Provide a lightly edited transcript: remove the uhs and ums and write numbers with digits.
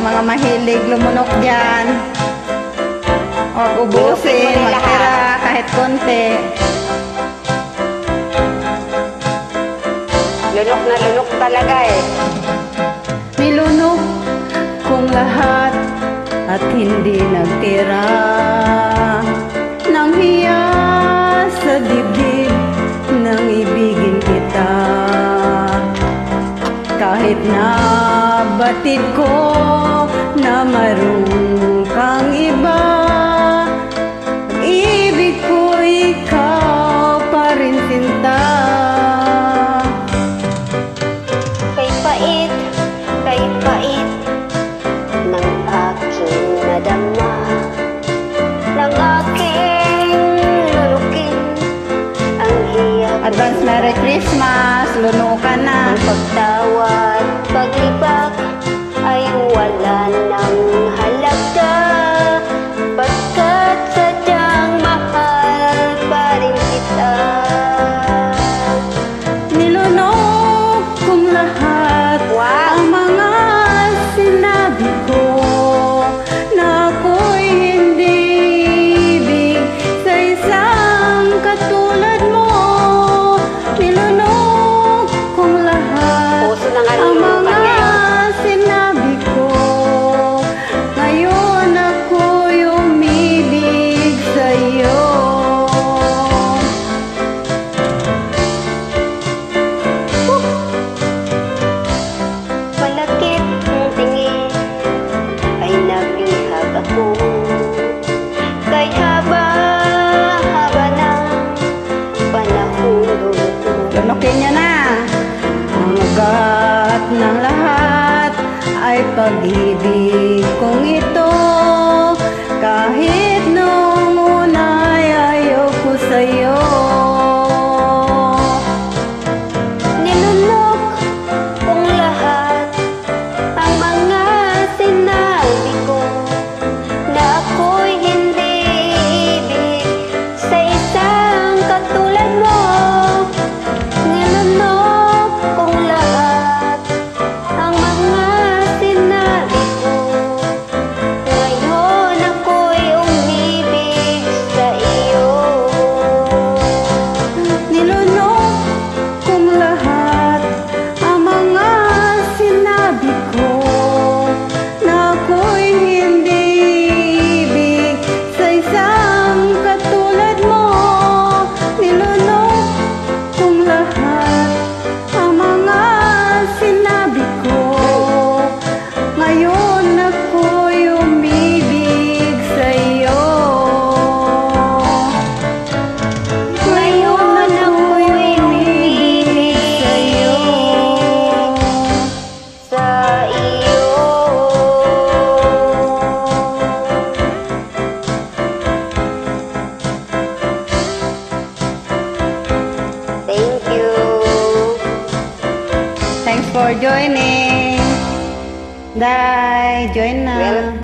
mga mahilig lumunok dyan. Huwag ubusin, magtira kahit konti. Lunok na lunok talaga eh. Nilunok kong lahat at hindi nagtira ng hiya sa dibdib nang ibigin kita. Kahit na batid ko na mayroon kang iba, ibig ko ikaw pa rin sinta. Kay pait ng aking nadama, ng aking lulukin ang hiyag. Advance Merry Christmas, lunukan na. Ang pagtawad, paglibak ay wala ng halaga, pagkat sadyang mahal pa rin kita. Nilunok kong lahat ang mga sinabi ko na ako'y hindi ibig sa isang katulad mo. Nilunok kong lahat Puso na nga ang lulukan mga ngayon. sinabi ko. Ngayon ako'y umibig sa'yo. Palakit mong tingin ay nabihag ako, kay haba-haba na panahon lulutong. Lunukin niya na. Ang ugat ng lahat ay pag-ibig kong ito. Kahit noong una ay ayaw ko sa'yo. Nilunok kong lahat ang mga sinabi ko na ako'y hindi ibig sa isang katulad mo. Nilunok kong lahat ang mga sinabi ko. Ngayon ako'y umibig sa iyo. Nilunok kong lahat ang mga sinabi ko na ako'y hindi ibig sa isang katulad mo. Nilunok kong lahat ang mga sinabi ko. Ngayon ako'y umibig sa'yo. Ngayon ako'y umibig sa'yo. sa iyo. Thank you. Thanks for joining. Dai, join na.